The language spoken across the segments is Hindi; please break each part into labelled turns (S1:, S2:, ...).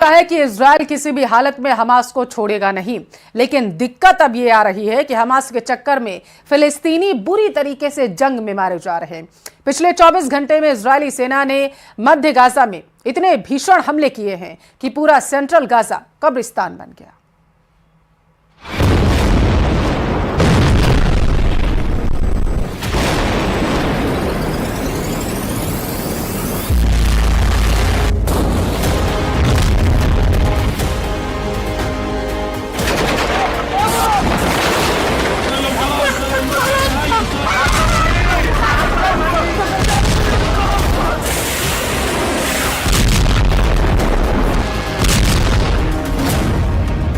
S1: लगता है कि इजराइल किसी भी हालत में हमास को छोड़ेगा नहीं, लेकिन दिक्कत अब ये आ रही है कि हमास के चक्कर में फिलिस्तीनी बुरी तरीके से जंग में मारे जा रहे हैं। पिछले 24 घंटे में इजरायली सेना ने मध्य गाजा में इतने भीषण हमले किए हैं कि पूरा सेंट्रल गाजा कब्रिस्तान बन गया।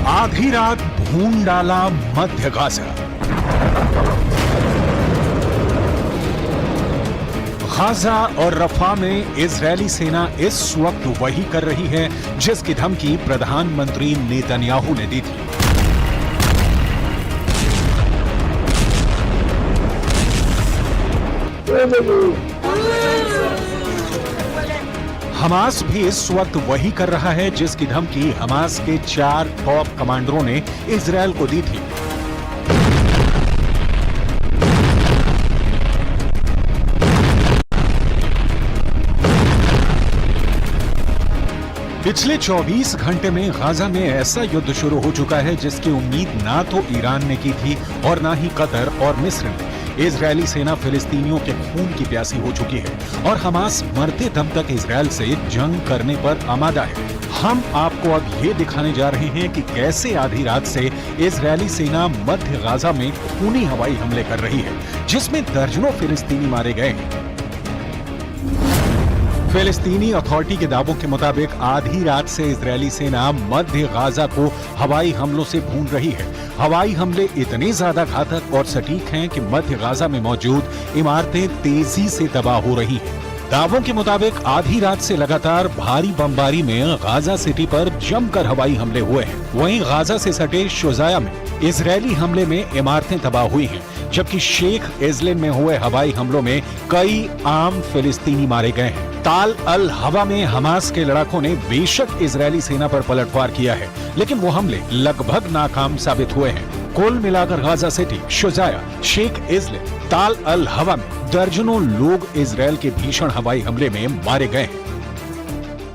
S2: आधी रात भून डाला मध्य गाजा। गाजा और रफा में इजरायली सेना इस वक्त वही कर रही है जिसकी धमकी प्रधानमंत्री नेतन्याहू ने दी थी। हमास भी इस वक्त वही कर रहा है जिसकी धमकी हमास के 4 टॉप कमांडरों ने इजरायल को दी थी। पिछले 24 घंटे में गाजा में ऐसा युद्ध शुरू हो चुका है जिसकी उम्मीद ना तो ईरान ने की थी और ना ही कतर और मिस्र ने। इजरायली सेना फिलिस्तीनियों के खून की प्यासी हो चुकी है और हमास मरते दम तक इजरायल से जंग करने पर आमादा है। हम आपको अब ये दिखाने जा रहे हैं कि कैसे आधी रात से इजरायली सेना मध्य गाजा में खूनी हवाई हमले कर रही है, जिसमें दर्जनों फिलिस्तीनी मारे गए हैं। फिलिस्तीनी अथॉरिटी के दावों के मुताबिक आधी रात से इजरायली सेना मध्य गाजा को हवाई हमलों से भून रही है। हवाई हमले इतने ज्यादा घातक और सटीक हैं कि मध्य गाजा में मौजूद इमारतें तेजी से तबाह हो रही हैं। दावों के मुताबिक आधी रात से लगातार भारी बमबारी में गाजा सिटी पर जमकर हवाई हमले हुए हैं। वहीं गाजा से सटे शुजाया में इजरायली हमले में इमारतें तबाह हुई हैं, जबकि शेख इजलिन में हुए हवाई हमलों में कई आम फिलिस्तीनी मारे गए हैं। ताल अल हवा में हमास के लड़ाकों ने बेशक इजरायली सेना पर पलटवार किया है, लेकिन वो हमले लगभग नाकाम साबित हुए हैं। कुल मिलाकर गाजा सिटी, शुजाया, शेख इजलिन, ताल अल हवा में दर्जनों लोग इजरायल के भीषण हवाई हमले में मारे गए हैं।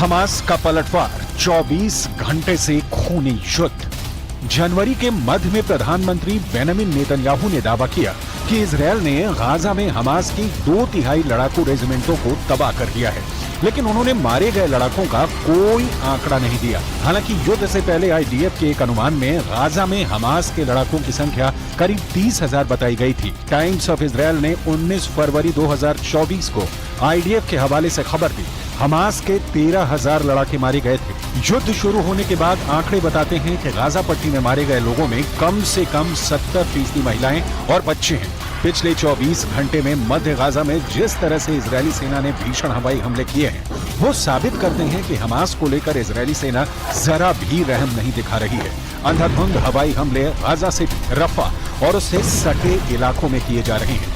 S2: हमास का पलटवार 24 घंटे से खूनी युद्ध। जनवरी के मध्य में प्रधानमंत्री बेंजामिन नेतन्याहू ने दावा किया कि इजरायल ने गाजा में हमास की 2/3 लड़ाकू रेजिमेंटों को तबाह कर दिया है, लेकिन उन्होंने मारे गए लड़ाकों का कोई आंकड़ा नहीं दिया। हालांकि युद्ध से पहले आईडीएफ के एक अनुमान में गाजा में हमास के लड़ाकों की संख्या करीब 30,000 बताई गई थी। टाइम्स ऑफ इजरायल ने 19 फरवरी 2024 को आईडीएफ के हवाले से खबर दी, हमास के 13,000 लड़ाके मारे गए थे। युद्ध शुरू होने के बाद आंकड़े बताते हैं कि गाजा पट्टी में मारे गए लोगों में कम से कम 70% महिलाएं और बच्चे हैं। पिछले 24 घंटे में मध्य गाजा में जिस तरह से इजरायली सेना ने भीषण हवाई हमले किए हैं, वो साबित करते हैं कि हमास को लेकर इजरायली सेना जरा भी रहम नहीं दिखा रही है। अंधाधुंध हवाई हमले गाजा से रफा और उससे सटे इलाकों में किए जा रहे हैं।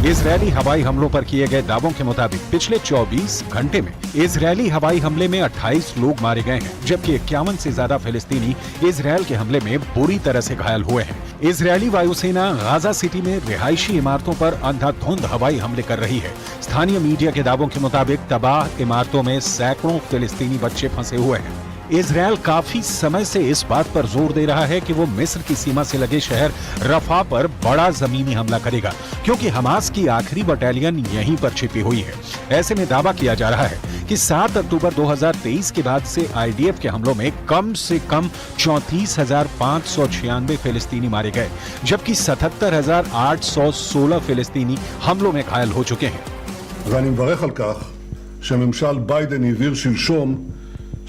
S2: इजरायली हवाई हमलों पर किए गए दावों के मुताबिक पिछले 24 घंटे में इजरायली हवाई हमले में 28 लोग मारे गए हैं, जबकि 51 से ज्यादा फिलिस्तीनी इजरायल के हमले में बुरी तरह से घायल हुए हैं। इजरायली वायुसेना गाजा सिटी में रिहायशी इमारतों पर अंधाधुंध हवाई हमले कर रही है। स्थानीय मीडिया के दावों के मुताबिक तबाह इमारतों में सैकड़ों फिलिस्तीनी बच्चे फंसे हुए हैं। इजरायल काफी समय से इस बात पर जोर दे रहा है कि वो मिस्र की सीमा से लगे शहर रफा पर बड़ा जमीनी हमला करेगा, क्योंकि हमास की आखिरी बटालियन यहीं पर छिपी हुई है। ऐसे में दावा किया जा रहा है कि 7 अक्टूबर 2023 के बाद से आईडीएफ के हमलों में कम से कम 34,596 फिलिस्तीनी मारे गए, जबकि 77,816 फिलिस्तीनी हमलों में घायल हो चुके हैं।
S3: ואני מברך על כך שממשל ביידן הבהיר שלשום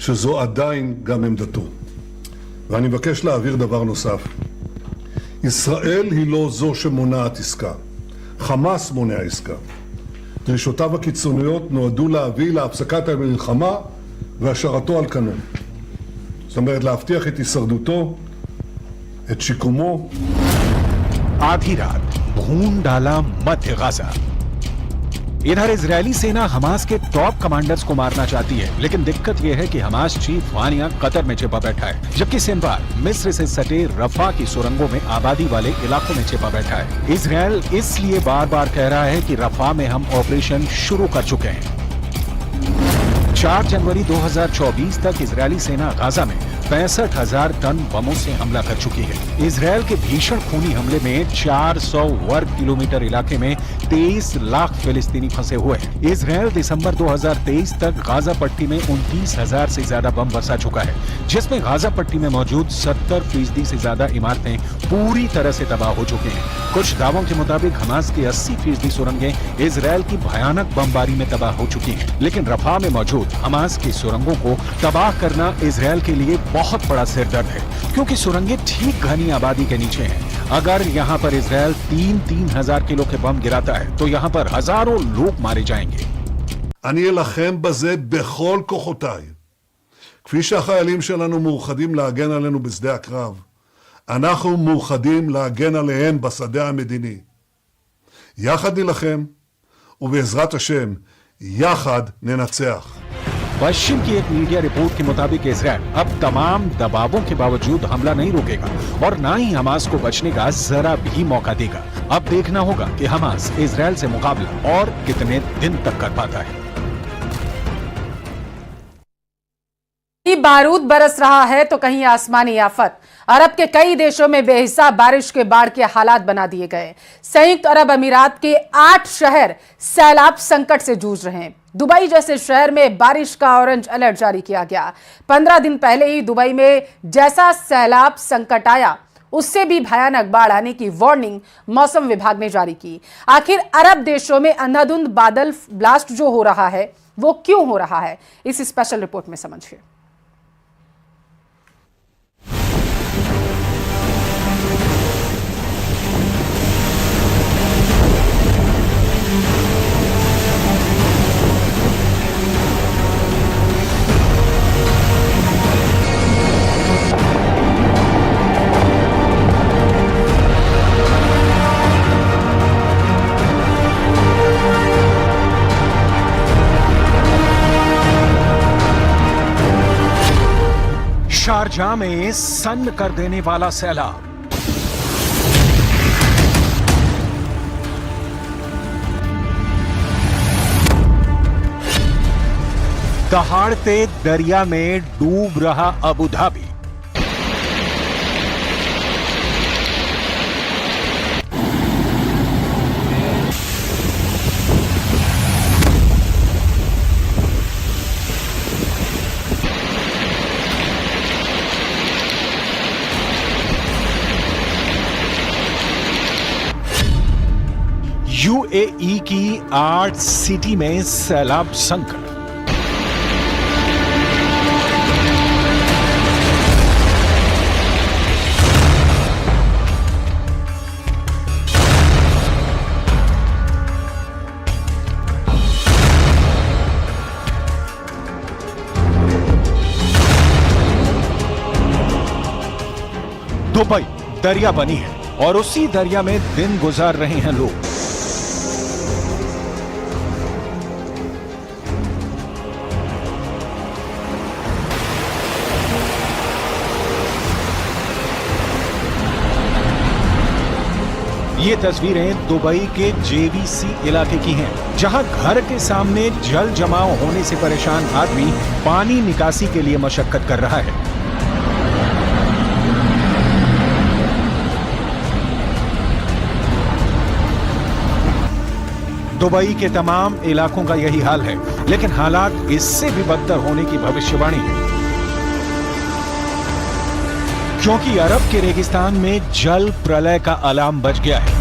S3: שזו עדיין גם עמדתו. ואני מבקש להעביר דבר נוסף. ישראל היא לא זו שמונעת עסקה. חמאס מונע עסקה. דרישותיו הקיצוניות נועדו להביא להפסקת המלחמה והשארתו על כנו. זאת אומרת, להבטיח את הישרדותו, את שיקומו.
S2: आधी रात भून डाला मध्य गाजा। इधर इजरायली सेना हमास के टॉप कमांडर्स को मारना चाहती है, लेकिन दिक्कत यह है कि हमास चीफ वानिया कतर में छिपा बैठा है, जबकि सिनवार मिस्र से सटे रफा की सुरंगों में आबादी वाले इलाकों में छिपा बैठा है। इजरायल इसलिए बार बार कह रहा है कि रफा में हम ऑपरेशन शुरू कर चुके हैं। 4 जनवरी 2024 तक इजरायली सेना गाजा में 65,000 टन बमों से हमला कर चुकी है। इजरायल के भीषण खूनी हमले में 400 वर्ग किलोमीटर इलाके में 23 लाख फिलिस्तीनी फंसे हुए हैं। इजरायल दिसंबर 2023 तक गाजा पट्टी में 29,000 से ज्यादा बम बरसा चुका है, जिसमें गाजा पट्टी में मौजूद 70% से ज्यादा इमारतें पूरी तरह से तबाह हो चुकी हैं। कुछ दावों के मुताबिक हमास की 80% सुरंगें इजरायल की भयानक बमबारी में तबाह हो चुकी हैं, लेकिन रफा में मौजूद हमास की सुरंगों को तबाह करना इजरायल के लिए बहुत बड़ा सिरदर्द है, क्योंकि सुरंगें ठीक घनी आबादी के नीचे हैं। अगर यहाँ पर इजरायल 3,000 किलो के बम गिराता है तो यहाँ पर हजारों लोग मारे जाएंगे।
S3: אני אלחם בזה בכל כוחותיי. כפי שהחיילים שלנו מאוחדים להגן עלינו בשדה הקרב, אנחנו מאוחדים להגן עליהם בשדה המדיני. יחד נלחם, ובעזרת השם, יחד ננצח.
S2: पश्चिम की एक मीडिया रिपोर्ट के मुताबिक इजरायल अब तमाम दबावों के बावजूद हमला नहीं रोकेगा और ना ही हमास को बचने का जरा भी मौका देगा। अब देखना होगा कि हमास इजरायल से मुकाबला और कितने दिन तक कर पाता है।
S1: कहीं बारूद बरस रहा है तो कहीं आसमानी आफत। अरब के कई देशों में बेहिसाब बारिश के बाढ़ के हालात बना दिए गए। संयुक्त अरब अमीरात के 8 शहर सैलाब संकट से जूझ रहे हैं। दुबई जैसे शहर में बारिश का ऑरेंज अलर्ट जारी किया गया। 15 दिन पहले ही दुबई में जैसा सैलाब संकट आया, उससे भी भयानक बाढ़ आने की वार्निंग मौसम विभाग ने जारी की। आखिर अरब देशों में अंधाधुंध बादल ब्लास्ट जो हो रहा है वो क्यों हो रहा है, इस स्पेशल रिपोर्ट में समझिए।
S2: शारजाह में सन्न कर देने वाला सैलाब। दहाड़ते दरिया में डूब रहा अबू धाबी। यूएई की 8 सिटी में सैलाब संकट। दुबई दरिया बनी है और उसी दरिया में दिन गुजार रहे हैं लोग। ये तस्वीरें दुबई के जेवीसी इलाके की हैं, जहां घर के सामने जल जमाव होने से परेशान आदमी पानी निकासी के लिए मशक्कत कर रहा है। दुबई के तमाम इलाकों का यही हाल है, लेकिन हालात इससे भी बदतर होने की भविष्यवाणी है, क्योंकि अरब के रेगिस्तान में जल प्रलय का अलार्म बज गया है।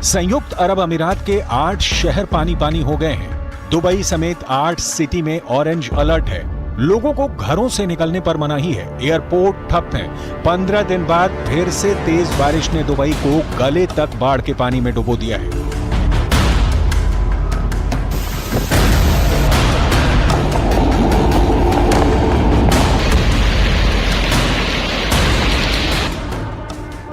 S2: संयुक्त अरब अमीरात के 8 शहर पानी पानी हो गए हैं। दुबई समेत 8 सिटी में ऑरेंज अलर्ट है। लोगों को घरों से निकलने पर मनाही है, एयरपोर्ट ठप है। 15 दिन बाद फिर से तेज बारिश ने दुबई को गले तक बाढ़ के पानी में डुबो दिया है।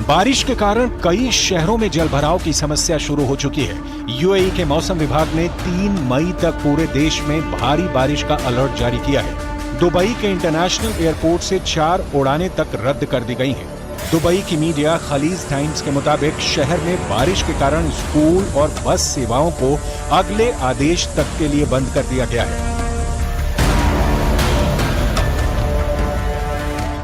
S2: बारिश के कारण कई शहरों में जलभराव की समस्या शुरू हो चुकी है। यूएई के मौसम विभाग ने 3 मई तक पूरे देश में भारी बारिश का अलर्ट जारी किया है। दुबई के इंटरनेशनल एयरपोर्ट से 4 उड़ानें तक रद्द कर दी गई हैं। दुबई की मीडिया खलीज टाइम्स के मुताबिक शहर में बारिश के कारण स्कूल और बस सेवाओं को अगले आदेश तक के लिए बंद कर दिया गया है।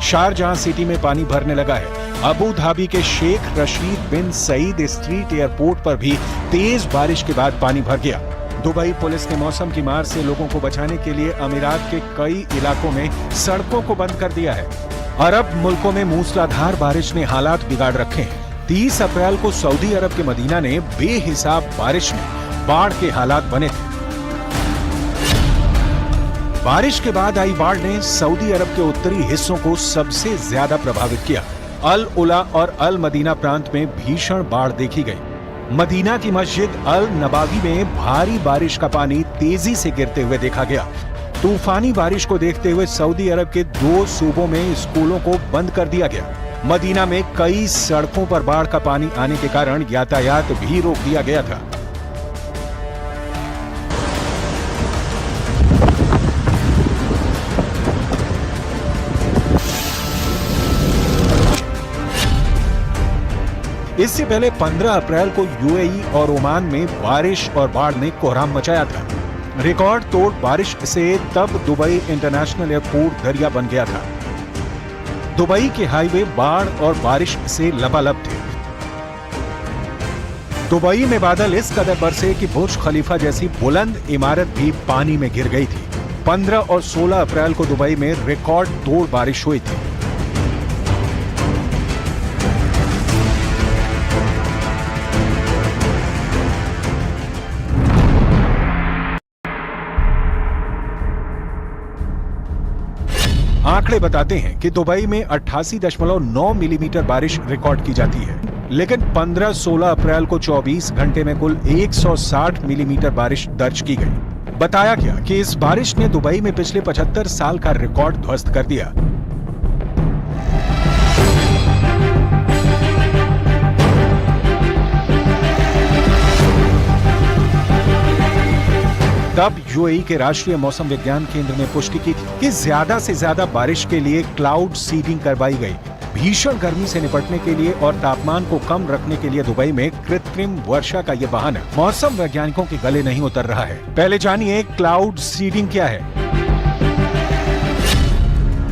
S2: शारजाह सिटी में पानी भरने लगा है। अबू धाबी के शेख रशीद बिन सईद स्ट्रीट एयरपोर्ट पर भी तेज बारिश के बाद पानी भर गया। दुबई पुलिस ने मौसम की मार से लोगों को बचाने के लिए अमीरात के कई इलाकों में सड़कों को बंद कर दिया है। अरब मुल्कों में मूसलाधार बारिश ने हालात बिगाड़ रखे हैं। 30 अप्रैल को सऊदी अरब के मदीना ने बेहिसाब बारिश में बाढ़ के हालात बने थे। बारिश के बाद आई बाढ़ ने सऊदी अरब के उत्तरी हिस्सों को सबसे ज्यादा प्रभावित किया। अल उला और अल मदीना प्रांत में भीषण बाढ़ देखी गई। मदीना की मस्जिद अल नबावी में भारी बारिश का पानी तेजी से गिरते हुए देखा गया। तूफानी बारिश को देखते हुए सऊदी अरब के 2 सूबों में स्कूलों को बंद कर दिया गया। मदीना में कई सड़कों पर बाढ़ का पानी आने के कारण यातायात भी रोक दिया गया था। इससे पहले 15 अप्रैल को यूएई और ओमान में बारिश और बाढ़ ने कोहराम मचाया था। रिकॉर्ड तोड़ बारिश से तब दुबई इंटरनेशनल एयरपोर्ट दरिया बन गया था। दुबई के हाईवे बाढ़ और बारिश से लबालब थे। दुबई में बादल इस कदर बरसे कि बुर्ज खलीफा जैसी बुलंद इमारत भी पानी में घिर गई थी। 15 और 16 अप्रैल को दुबई में रिकॉर्ड तोड़ बारिश हुई थी। आंकड़े बताते हैं कि दुबई में 88.9 मिलीमीटर बारिश रिकॉर्ड की जाती है, लेकिन 15-16 अप्रैल को 24 घंटे में कुल 160 मिलीमीटर बारिश दर्ज की गई। बताया गया कि इस बारिश ने दुबई में पिछले 75 साल का रिकॉर्ड ध्वस्त कर दिया। तब यूएई के राष्ट्रीय मौसम विज्ञान केंद्र ने पुष्टि की थी कि ज्यादा से ज्यादा बारिश के लिए क्लाउड सीडिंग करवाई गई। भीषण गर्मी से निपटने के लिए और तापमान को कम रखने के लिए दुबई में कृत्रिम वर्षा का ये बहाना मौसम वैज्ञानिकों के गले नहीं उतर रहा है। पहले जानिए क्लाउड सीडिंग क्या है।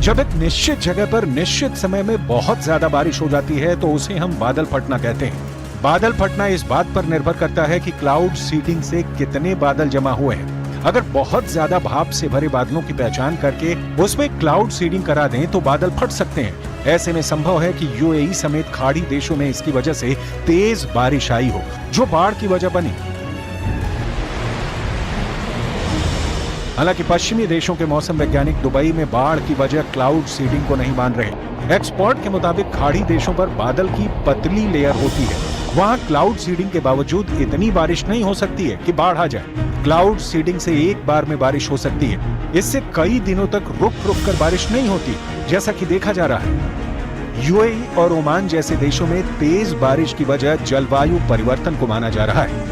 S2: जब एक निश्चित जगह पर निश्चित समय में बहुत ज्यादा बारिश हो जाती है तो उसे हम बादल फटना कहते हैं। बादल फटना इस बात पर निर्भर करता है कि क्लाउड सीडिंग से कितने बादल जमा हुए हैं। अगर बहुत ज्यादा भाप से भरे बादलों की पहचान करके उसमें क्लाउड सीडिंग करा दें तो बादल फट सकते हैं। ऐसे में संभव है कि यूएई समेत खाड़ी देशों में इसकी वजह से तेज बारिश आई हो, जो बाढ़ की वजह बनी। हालांकि पश्चिमी देशों के मौसम वैज्ञानिक दुबई में बाढ़ की वजह क्लाउड सीडिंग को नहीं मान रहे। एक्सपर्ट के मुताबिक खाड़ी देशों पर बादल की पतली लेयर होती है, वहां क्लाउड सीडिंग के बावजूद इतनी बारिश नहीं हो सकती है कि बाढ़ आ जाए। क्लाउड सीडिंग से एक बार में बारिश हो सकती है, इससे कई दिनों तक रुक रुक कर बारिश नहीं होती, जैसा कि देखा जा रहा है। यूएई और ओमान जैसे देशों में तेज बारिश की वजह जलवायु परिवर्तन को माना जा रहा है।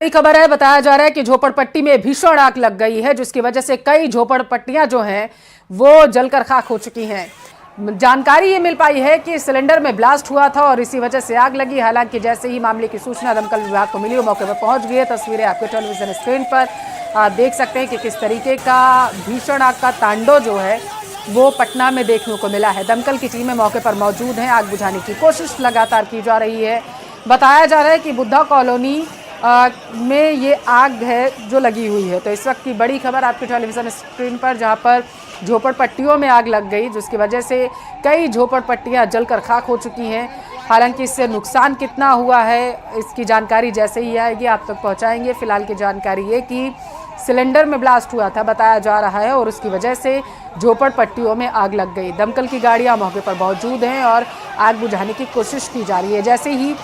S1: बड़ी खबर है, बताया जा रहा है कि झोपड़पट्टी में भीषण आग लग गई है, जिसकी वजह से कई झोपड़पट्टियां जो हैं वो जलकर खाक हो चुकी हैं। जानकारी ये मिल पाई है कि सिलेंडर में ब्लास्ट हुआ था और इसी वजह से आग लगी। हालांकि जैसे ही मामले की सूचना दमकल विभाग को मिली, वो मौके पर पहुंच गई है। तस्वीरें आपके टेलीविजन स्क्रीन पर आप देख सकते हैं कि किस तरीके का भीषण आग का तांडव जो है वो पटना में देखने को मिला है। दमकल की टीमें मौके पर मौजूद हैं। आग बुझाने की कोशिश लगातार की जा रही है। बताया जा रहा है कि बुद्धा कॉलोनी में ये आग है जो लगी हुई है। तो इस वक्त की बड़ी खबर आपके टेलीविजन स्क्रीन पर, जहां पर झोपड़पट्टियों में आग लग गई, जिसकी वजह से कई झोपड़पट्टियां जलकर खाक हो चुकी हैं। हालांकि इससे नुकसान कितना हुआ है इसकी जानकारी जैसे ही आएगी आप तक पहुंचाएंगे। फिलहाल की जानकारी ये कि सिलेंडर में ब्लास्ट हुआ था बताया जा रहा है और उसकी वजह से झोपड़पट्टियों में आग लग गई। दमकल की गाड़ियां मौके पर मौजूद हैं और आग बुझाने की कोशिश की जा रही है। जैसे ही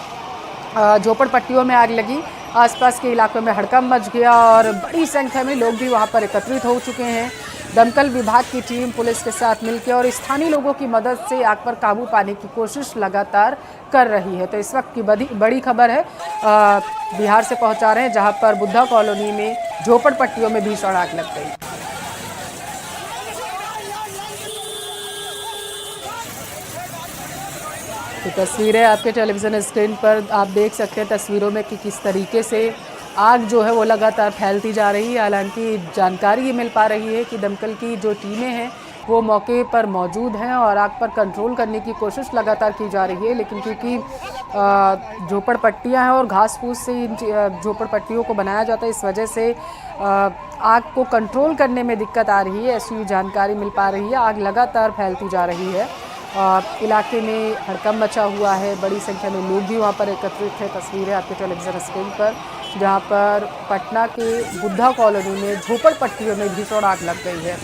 S1: झोपड़पट्टियों में आग लगी, आसपास के इलाकों में हड़कंप मच गया और बड़ी संख्या में लोग भी वहां पर एकत्रित हो चुके हैं। दमकल विभाग की टीम पुलिस के साथ मिलकर और स्थानीय लोगों की मदद से आग पर काबू पाने की कोशिश लगातार कर रही है। तो इस वक्त की बड़ी खबर है बिहार से पहुंचा रहे हैं, जहां पर बुद्धा कॉलोनी में झोपड़पट्टियों में भीषण आग लग गई। तो तस्वीरें आपके टेलीविजन स्क्रीन पर आप देख सकते हैं तस्वीरों में कि किस तरीके से आग जो है वो लगातार फैलती जा रही है। हालांकि जानकारी ये मिल पा रही है कि दमकल की जो टीमें हैं वो मौके पर मौजूद हैं और आग पर कंट्रोल करने की कोशिश लगातार की जा रही है। लेकिन क्योंकि झोपड़पट्टियां हैं और घास फूस से इन झोपड़पट्टियों को बनाया जाता है, इस वजह से आग को कंट्रोल करने में दिक्कत आ रही है, ऐसी जानकारी मिल पा रही है। आग लगातार फैलती जा रही है। इलाके में हड़कंप मचा हुआ है, बड़ी संख्या में लोग भी वहाँ पर एकत्रित हैं। तस्वीरें आपके टेलीविजन स्क्रीन पर, जहाँ पर पटना के बुद्धा कॉलोनी में झोपड़पट्टियों में भीषण आग लग गई है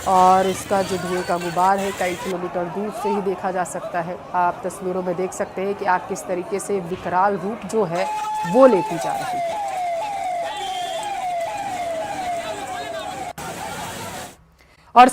S1: और इसका जो धुएं का गुबार है कई किलोमीटर दूर से ही देखा जा सकता है। आप तस्वीरों में देख सकते हैं कि आग किस तरीके से विकराल रूप जो है वो लेती जा रही है। और